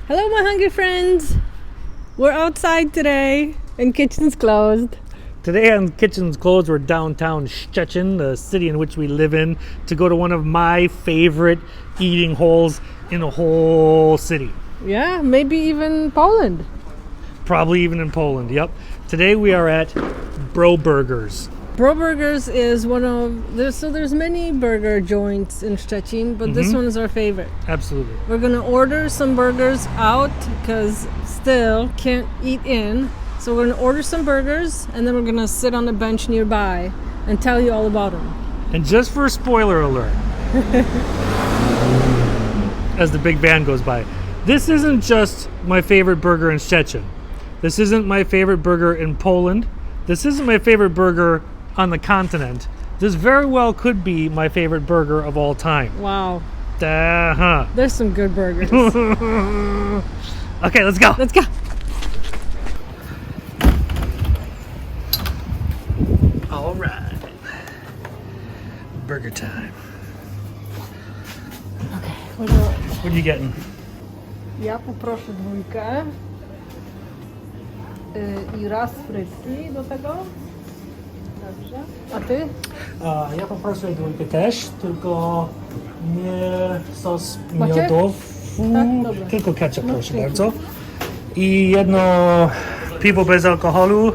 Hello, my hungry friends. We're outside today and kitchen's closed. Today on Kitchen's Closed, we're downtown Szczecin, the city in which we live in, to go to one of my favorite eating holes in the whole city. Yeah, maybe even Poland. Probably even in Poland, yep. Today we are at Broburgers. Broburgers is one of, there's many burger joints in Szczecin, but this one is our favorite. Absolutely. We're gonna order some burgers out because still can't eat in. So we're gonna order some burgers and then we're gonna sit on the bench nearby and tell you all about them. And just for a spoiler alert, as the big van goes by, this isn't just my favorite burger in Szczecin. This isn't my favorite burger in Poland. This isn't my favorite burger on the continent. This very well could be my favorite burger of all time. Wow. Uh-huh. There's some good burgers. Okay, let's go. Let's go. All right. Burger time. Okay, What are you getting? ja poproszę dwójkę i raz frytki do tego. Dobrze. A ty? Ja poproszę dwójkę też, tylko nie sos Macie? miodowy, Tak? Dobra. tylko ketchup, proszę dzięki. bardzo. I jedno piwo bez alkoholu.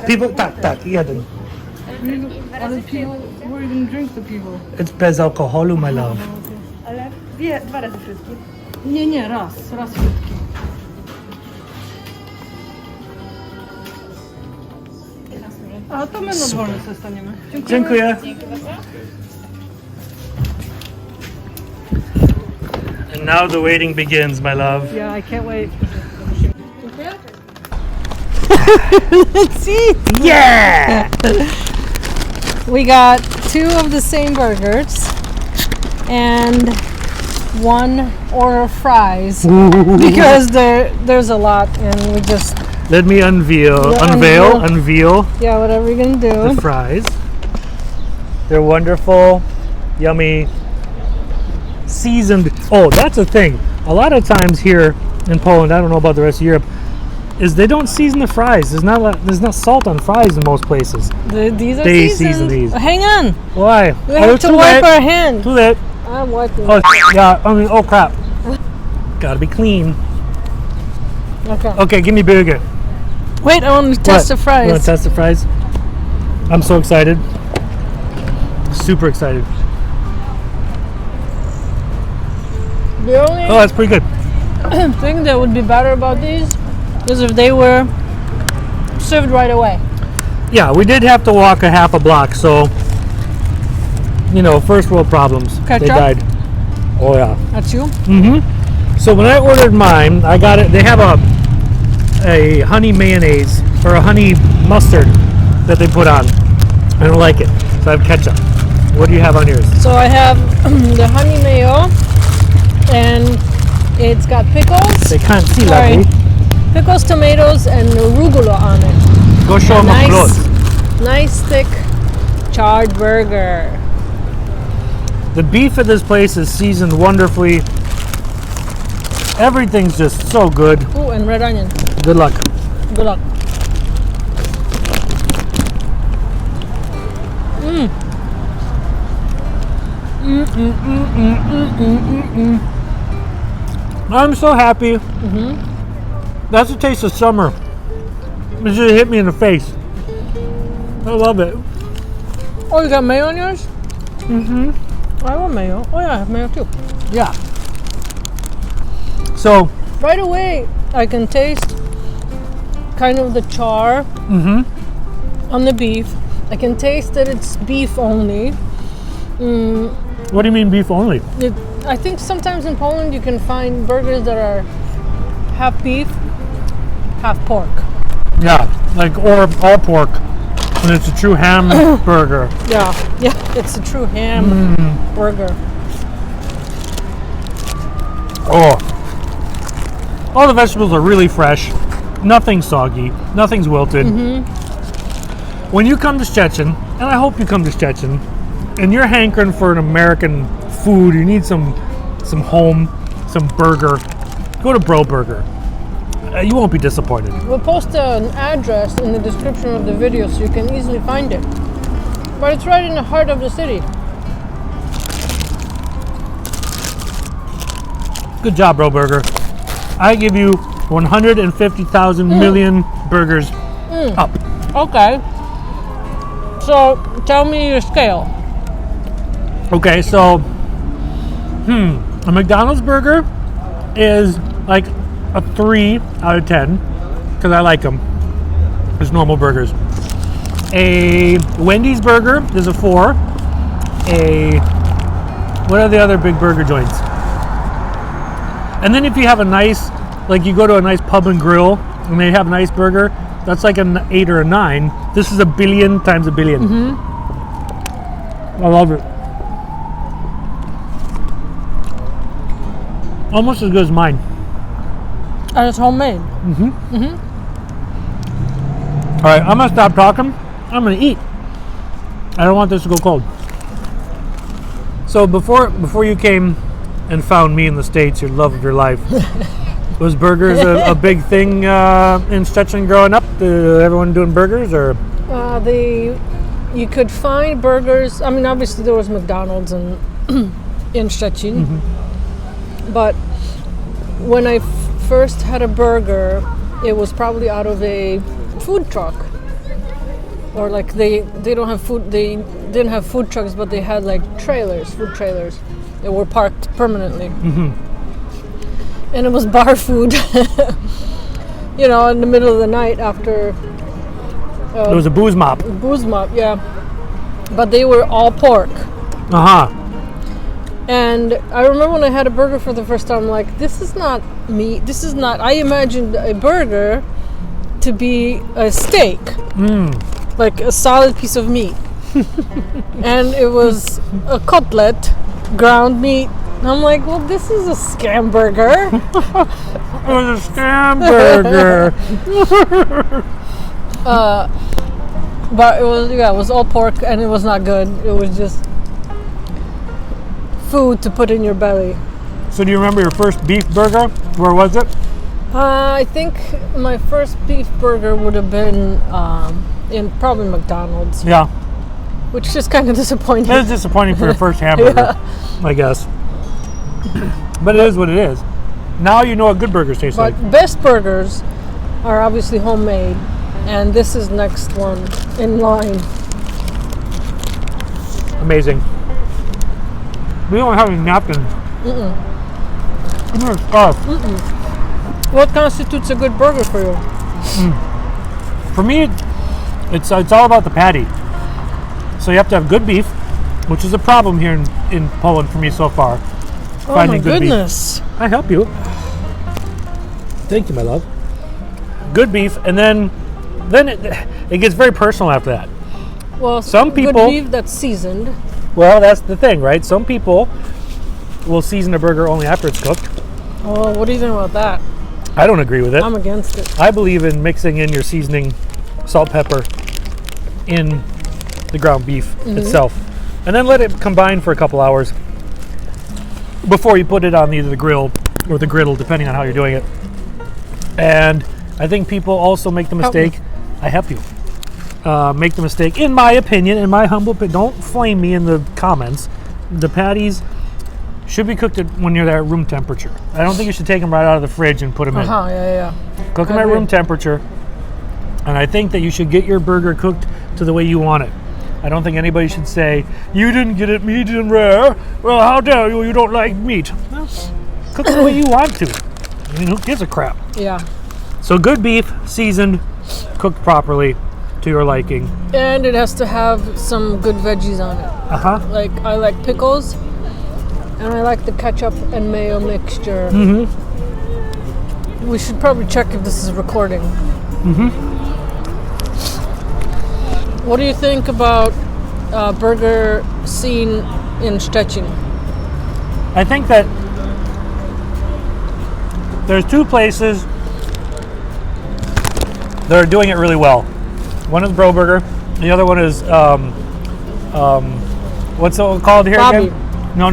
Piwo, tak, jeden. Ale piwo, we're gonna drink the piwo. It's bez alkoholu, my love. Ale dwa razy wszystkie. Nie, raz frytki. A to my na dworze sobie staniemy. Dziękuję. And now the waiting begins, my love. Yeah, I can't wait. Let's eat! Yeah! We got 2 of the same burgers and 1 order of fries because there's a lot and we just Let me unveil, yeah, whatever you're gonna do. the fries. They're wonderful, yummy, seasoned. Oh, that's a thing. A lot of times here in Poland, I don't know about the rest of Europe, is they don't season the fries. There's not salt on fries in most places. These are They seasoned. season these. Hang on, Why? we have to wipe our hands. Too late. I'm wiping. Oh, yeah. Oh crap. Gotta be clean. Okay. Okay, give me burger. Wait, I want to test the You want fries. to test the fries? I'm so excited. Super excited. The only Oh, that's pretty good. thing that would be better about these is if they were served right away. Yeah, we did have to walk a half a block, so first world problems. They Ketchup? died. Oh yeah. That's you? So when I ordered mine, I got it. They have a honey mayonnaise or a honey mustard that they put on. I don't like it, so I have ketchup. What do you have on yours? So I have the honey mayo, and it's got pickles. They can't see Sorry. that. Pickles, tomatoes, and arugula on it. Go show them up close. Nice thick charred burger. The beef at this place is seasoned wonderfully. Everything's just so good. Ooh, and red onion. Good luck. Good luck. I'm so happy. That's the taste of summer. It just hit me in the face. I love it. Oh, you got mayo on yours? I want mayo. Oh yeah, I have mayo too. Yeah. So, Right away, I can taste kind of the char on the beef. I can taste that it's beef only. what do you mean beef only? I think sometimes in Poland you can find burgers that are half beef, half pork. Yeah, like or all pork. And it's a true ham burger. Yeah, it's a true ham burger. Oh. All the vegetables are really fresh. Nothing's soggy. Nothing's wilted. When you come to Szczecin, and I hope you come to Szczecin, and you're hankering for an American food, you need some home, some burger. go to Bro Burger. You won't be disappointed. We'll post an address in the description of the video so you can easily find it. But it's right in the heart of the city. Good job, Bro Burger. I give you 150,000 million burgers up. Okay. So tell me your scale. Okay, so a McDonald's burger is like a 3 out of 10 because I like them. It's normal burgers. A Wendy's burger is a 4. What are the other big burger joints? And then if you have a nice, like you go to a nice pub and grill and they have a nice burger, that's like an 8 or a 9. This is a billion times a billion. I love it. Almost as good as mine. And it's homemade. All right, I'm gonna stop talking. I'm gonna eat. I don't want this to go cold. So before you came and found me in the States, your love of your life, was burgers a big thing in Szczecin growing up? Everyone doing burgers, or? You could find burgers. I mean, obviously there was McDonald's in Szczecin, but when I first had a burger, it was probably out of a food truck, or like they don't have food. They didn't have food trucks, but they had like food trailers that were parked permanently, and it was bar food. You know, in the middle of the night after. It was a booze mop. Booze mop, yeah. But they were all pork. And I remember when I had a burger for the first time, I'm like, this is not meat. This is not. I imagined a burger to be a steak, like a solid piece of meat. And it was a cutlet, ground meat. And I'm like, well, this is a scam burger. It was a scam burger. But it was all pork, and it was not good. It was just food to put in your belly. So do you remember your first beef burger? Where was it? I think my first beef burger would have been in probably McDonald's. Yeah. Which is kind of disappointing. It is disappointing for your first hamburger, I guess. But it is what it is. Now you know what good burgers taste like. But best burgers are obviously homemade, and this is next one in line. Amazing. We don't have any napkins. Give me a scarf. What constitutes a good burger for you? For me, it's all about the patty. So you have to have good beef, which is a problem here in Poland for me so far. Oh Finding my good goodness. beef. I help you. Thank you, my love. Good beef, and then it gets very personal after that. Well, Some people- good beef that's seasoned. Well, that's the thing, right? Some people will season a burger only after it's cooked. Oh, what do you think about that? I don't agree with it. I'm against it. I believe in mixing in your seasoning, salt, pepper, in the ground beef itself, and then let it combine for a couple hours before you put it on either the grill or the griddle, depending on how you're doing it. And I think people also make the mistake. I help you. Make the mistake, in my opinion, in my humble opinion. Don't flame me in the comments. The patties should be cooked when you're at room temperature. I don't think you should take them right out of the fridge and put them in. Yeah. Cook them at room temperature. And I think that you should get your burger cooked to the way you want it. I don't think anybody should say, you didn't get it medium rare. Well, how dare you? You don't like meat. Well, cook it the way you want to. I mean, who gives a crap? Yeah. So good beef, seasoned, cooked properly to your liking. And it has to have some good veggies on it. Like, I like pickles, and I like the ketchup and mayo mixture. We should probably check if this is recording. What do you think about burger scene in Szczecin? I think that there's two places that are doing it really well. One is Bro Burger. The other one is what's it called here Bobby. again? No.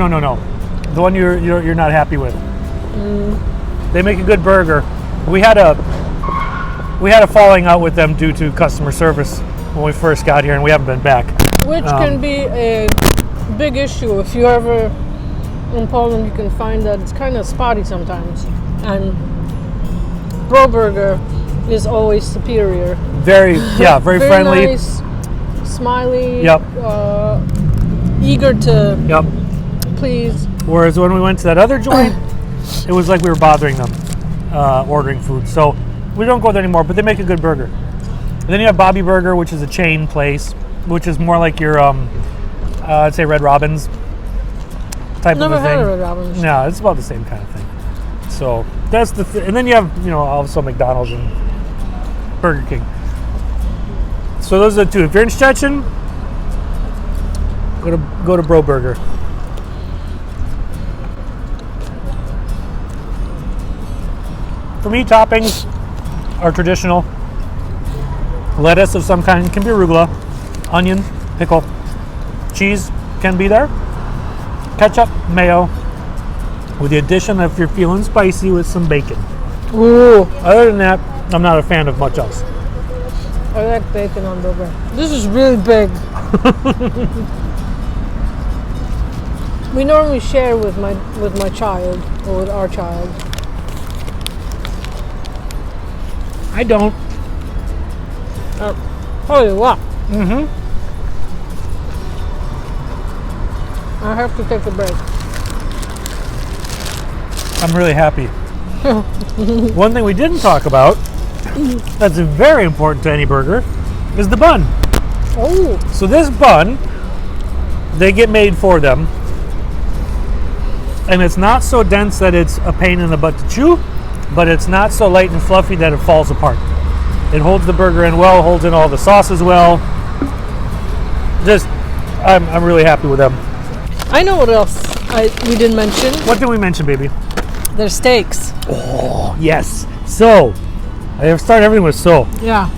The one you're not happy with. They make a good burger. We had a falling out with them due to customer service when we first got here, and we haven't been back. Which can be a big issue if you're ever in Poland. You can find that it's kind of spotty sometimes, and Broburger is always superior. Very friendly. Nice, smiley. Yep. Eager to please. Whereas when we went to that other joint, it was like we were bothering them ordering food. So we don't go there anymore, but they make a good burger. And then you have Bobby Burger, which is a chain place, which is more like your, I'd say Red Robin's type Never of a had thing. a Red Robin's. No, it's about the same kind of thing. So that's and then you have, also McDonald's and Burger King. So those are the two. If you're in Szczecin, go to Bro Burger. For me, toppings are traditional. Lettuce of some kind, can be arugula, onion, pickle, cheese can be there, ketchup, mayo, with the addition of, if you're feeling spicy, with some bacon. Ooh, Other than that, I'm not a fan of much else. I like bacon on burger. This is really big. We normally share with my child or with our child. I don't. Holy wow! Mm-hmm. I have to take a break. I'm really happy. One thing we didn't talk about that's very important to any burger is the bun. Oh, So this bun, they get made for them, and it's not so dense that it's a pain in the butt to chew, but it's not so light and fluffy that it falls apart. It holds the burger in well, holds in all the sauces well. I'm really happy with them. I know what else we didn't mention. What did we mention, baby? Their steaks. Oh, yes. So, I have started everything with so. Yeah.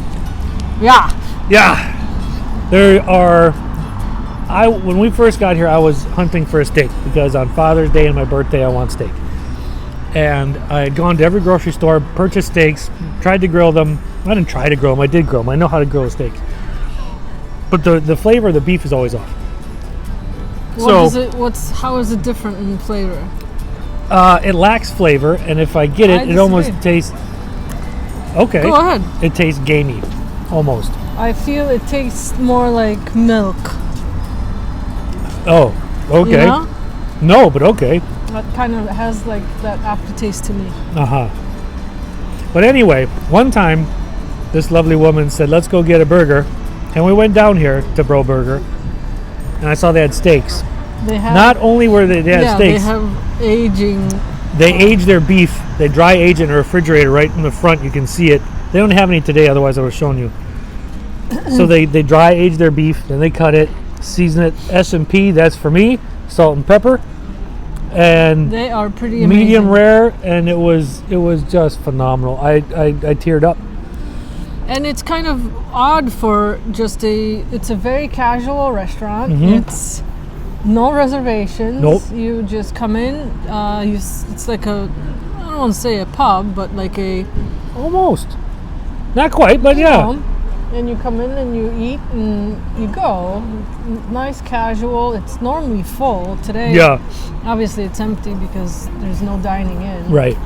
There are, when we first got here, I was hunting for a steak because on Father's Day and my birthday, I want steak. And I had gone to every grocery store, purchased steaks, tried to grill them. I didn't try to grill them, I did grill them. I know how to grill a steak. But the flavor of the beef is always off. How is it different in flavor? It lacks flavor, and if I get it, it almost tastes, okay. Go ahead. It tastes gamey, almost. I feel it tastes more like milk. Oh, okay. You know? No, but okay. That kind of has like that aftertaste to me. But anyway, one time, this lovely woman said, let's go get a burger. And we went down here to Bro Burger, and I saw they had steaks. They have Not only were they had steaks, they have aging. they age their beef. They dry age it in a refrigerator right in the front. You can see it. They don't have any today, otherwise I would have shown you. So they dry age their beef, then they cut it, season it S&P, that's for me, salt and pepper. And They are pretty amazing. medium rare, and it was just phenomenal. I teared up. And it's kind of odd for just it's a very casual restaurant. Mhm. It's no reservations. Nope. You just come in. It's like I don't want to say a pub, but like a Almost. Not quite, but yeah. And you come in and you eat and you go. Nice casual. It's normally full. Today, Yeah, obviously it's empty because there's no dining in. right.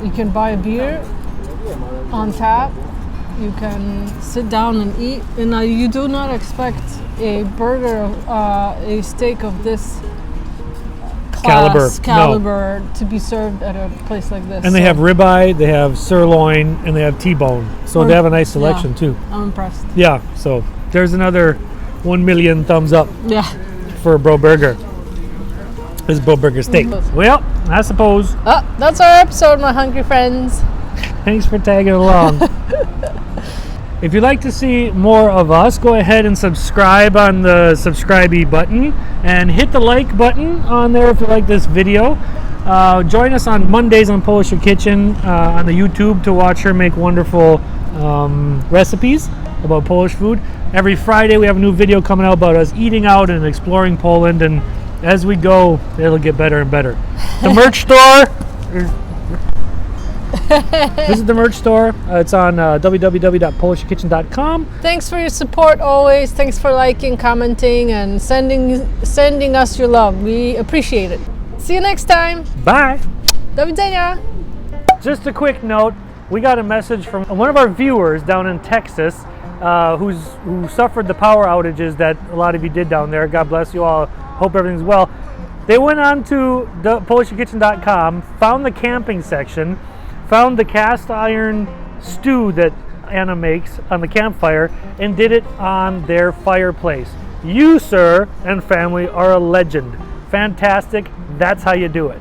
You can buy a beer on tap. You can sit down and eat, and you do not expect a burger, a steak of this caliber to be served at a place like this. And they have ribeye, they have sirloin, and they have T-bone. So they have a nice selection too. I'm impressed. Yeah, so there's another 1 million thumbs up Yeah. for Bro Burger. This is Bro Burger steak. Well, I suppose. That's our episode, my hungry friends. Thanks for tagging along. If you'd like to see more of us, go ahead and subscribe on the subscribe-y button and hit the like button on there if you like this video. Join us on Mondays on Polish Kitchen on the YouTube to watch her make wonderful recipes about Polish food. Every Friday we have a new video coming out about us eating out and exploring Poland, and as we go, it'll get better and better. The merch store, Visit the merch store. It's on www.polishkitchen.com. Thanks for your support always. Thanks for liking, commenting, and sending us your love. We appreciate it. See you next time. Bye. Do widzenia. Just a quick note, we got a message from one of our viewers down in Texas who suffered the power outages that a lot of you did down there. God bless you all. Hope everything's well. They went on to polishkitchen.com, found the camping section, found the cast iron stew that Anna makes on the campfire, and did it on their fireplace. You, sir, and family are a legend. Fantastic. That's how you do it.